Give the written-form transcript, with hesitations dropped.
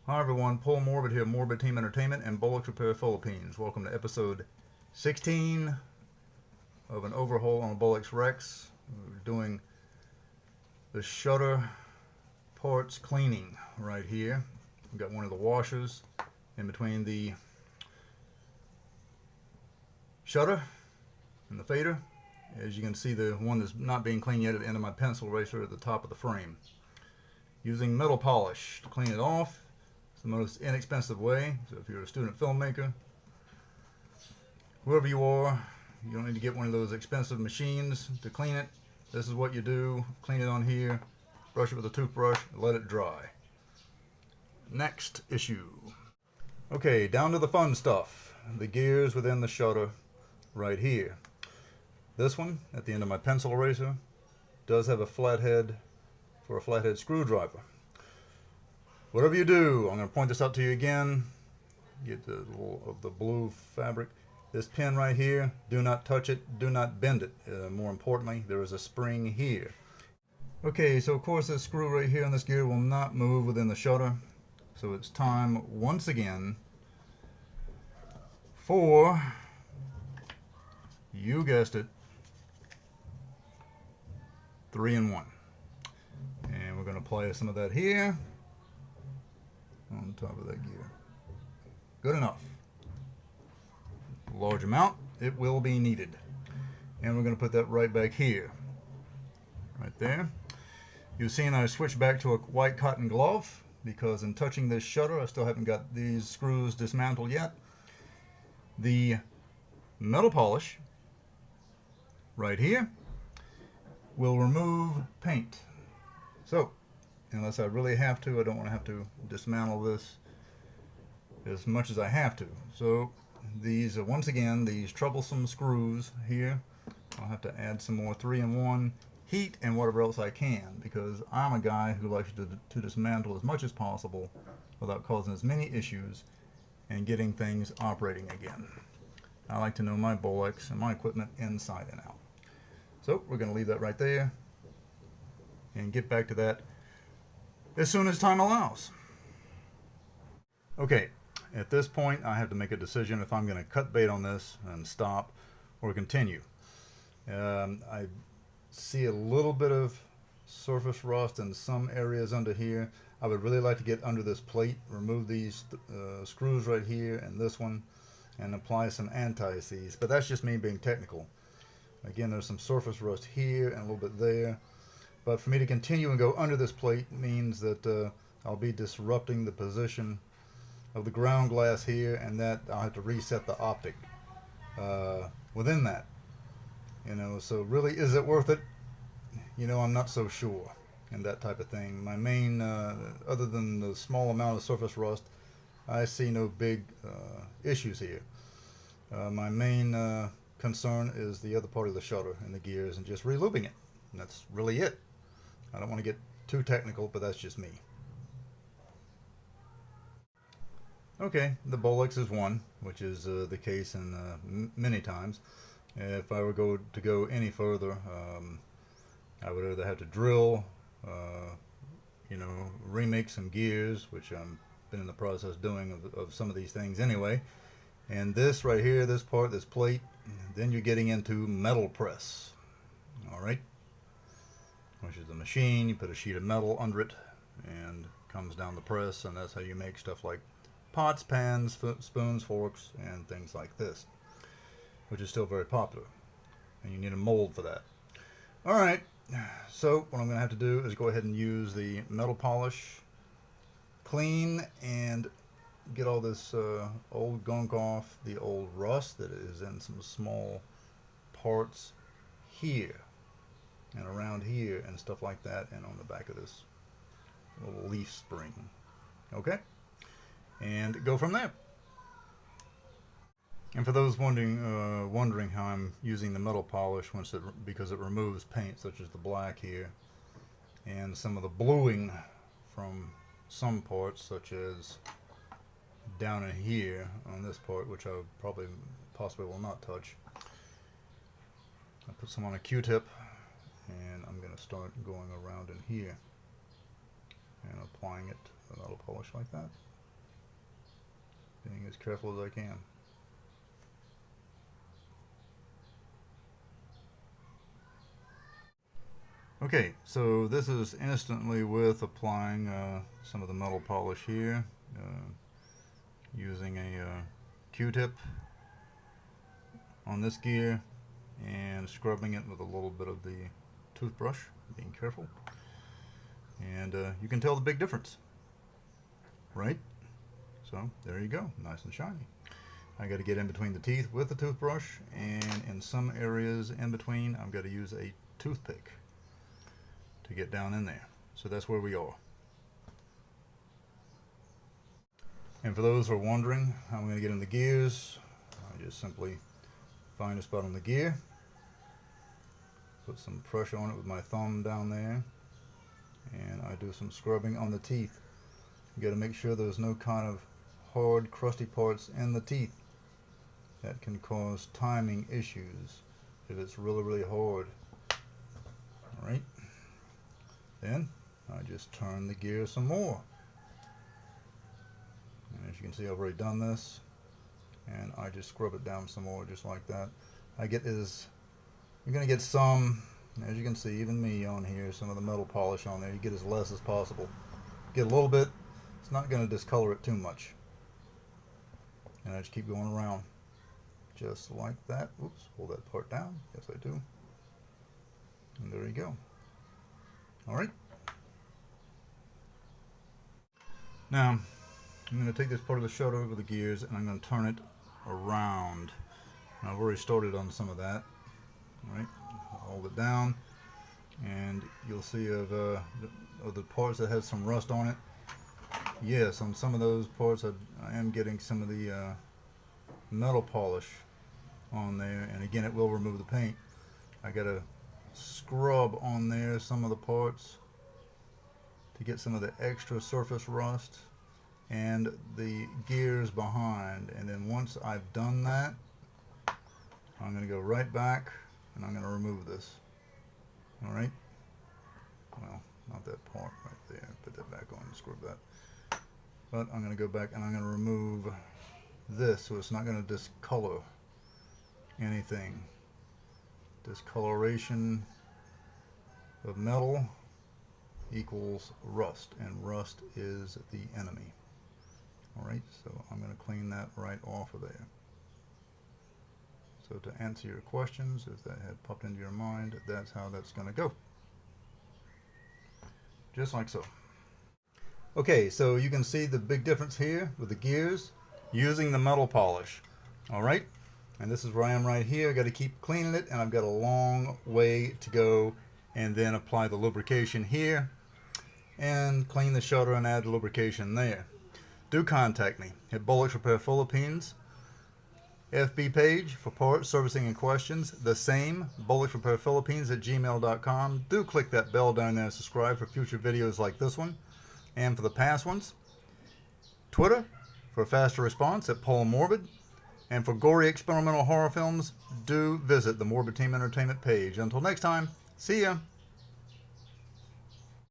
Hi everyone, Paul Morbid here, Morbid Team Entertainment and Bolex Repair Philippines. Welcome to episode 16 of an overhaul on a Bolex Rex. We're doing the shutter parts cleaning right here. We've got one of the washers in between the shutter and the fader. As you can see, the one that's not being cleaned yet at the end of my pencil eraser at the top of the frame. Using metal polish to clean it off. It's the most inexpensive way. So if you're a student filmmaker, whoever you are, you don't need to get one of those expensive machines to clean it. This is what you do. Clean it on here, brush it with a toothbrush, let it dry. Next issue. Okay, down to the fun stuff. The gears within the shutter right here. This one, at the end of my pencil eraser, does have a flathead for a flathead screwdriver. Whatever you do, I'm going to point this out to you again. Get the little of the blue fabric. This pin right here, do not touch it, do not bend it. More importantly, there is a spring here. Okay, so of course this screw right here on this gear will not move within the shutter. So it's time once again for, you guessed it, 3-in-1. And we're going to apply some of that here on top of that gear. Good enough. Large amount, it will be needed. And we're going to put that right back here. Right there. You've seen I switched back to a white cotton glove because in touching this shutter, I still haven't got these screws dismantled yet. The metal polish right here will remove paint. So, unless I really have to, I don't want to have to dismantle this as much as I have to. So these are, once again, these troublesome screws here. I'll have to add some more 3-in-1 heat and whatever else I can, because I'm a guy who likes to dismantle as much as possible without causing as many issues and getting things operating again. I like to know my Bolex and my equipment inside and out. So we're going to leave that right there and get back to that as soon as time allows. Okay, at this point I have to make a decision if I'm going to cut bait on this and stop or continue. I see a little bit of surface rust in some areas under here. I would really like to get under this plate, remove these screws right here and this one, and apply some anti-seize, but that's just me being technical. Again, there's some surface rust here and a little bit there. But for me to continue and go under this plate means that I'll be disrupting the position of the ground glass here, and that I'll have to reset the optic within that. You know, so really, is it worth it? You know, I'm not so sure, and that type of thing. My main, other than the small amount of surface rust, I see no big issues here. My main concern is the other part of the shutter and the gears and just re-looping it. And that's really it. I don't want to get too technical, but that's just me. Okay, the Bolex is one, which is the case in many times. If I were to go any further, I would either have to drill, remake some gears, which I've been in the process doing of some of these things anyway. And this right here, this part, this plate, then you're getting into metal press. All right. Which is the machine, you put a sheet of metal under it and it comes down the press, and that's how you make stuff like pots, pans, spoons, forks, and things like this, which is still very popular, and you need a mold for that. Alright, so what I'm going to have to do is go ahead and use the metal polish, clean and get all this old gunk off, the old rust that is in some small parts here and around here and stuff like that, and on the back of this little leaf spring. Okay, and go from there. And for those wondering how I'm using the metal polish, because it removes paint such as the black here and some of the bluing from some parts, such as down in here on this part, which I possibly will not touch. I put some on a Q-tip, and I'm going to start going around in here and applying it to the metal polish like that. as careful as I can. Okay, so this is instantly with applying some of the metal polish here, using a Q-tip on this gear and scrubbing it with a little bit of the toothbrush, being careful. And you can tell the big difference, right? So there you go, nice and shiny. I got to get in between the teeth with the toothbrush, and in some areas in between I've got to use a toothpick to get down in there. So that's where we are. And for those who are wondering how I'm going to get in the gears, I just simply find a spot on the gear, put some pressure on it with my thumb down there, and I do some scrubbing on the teeth. You got to make sure there's no kind of hard, crusty parts in the teeth. That can cause timing issues if it's really, really hard. Alright. Then I just turn the gear some more. And as you can see, I've already done this. And I just scrub it down some more, just like that. You're going to get some, as you can see, even me on here, some of the metal polish on there. You get as less as possible. Get a little bit. It's not going to discolor it too much. And I just keep going around. Just like that. Oops, pull that part down. Yes, I do. And there you go. Alright. Now, I'm going to take this part of the shutter over the gears and I'm going to turn it around. Now, I've already started on some of that. Alright, hold it down and you'll see of the parts that have some rust on it. Yes, on some of those parts I am getting some of the metal polish on there, and again it will remove the paint. I got to scrub on there some of the parts to get some of the extra surface rust and the gears behind, and then once I've done that I'm going to go right back and I'm going to remove this. Alright, well, not that part right there, put that back on and scrub that, but I'm going to go back and I'm going to remove this so it's not going to discolor anything. Discoloration of metal equals rust, and rust is the enemy. Alright, so I'm going to clean that right off of there. So to answer your questions, if that had popped into your mind, that's how that's going to go. Just like so. Okay, so you can see the big difference here with the gears using the metal polish. Alright, and this is where I am right here. I got to keep cleaning it, and I've got a long way to go, and then apply the lubrication here and clean the shutter and add lubrication there. Do contact me at Bolex Repair Philippines FB page for parts, servicing, and questions. The same, Bolex Repair Philippines at gmail.com. Do click that bell down there and subscribe for future videos like this one and for the past ones. Twitter for a faster response at Paul Morbid. And for gory experimental horror films, do visit the Morbid Team Entertainment page. Until next time, see ya!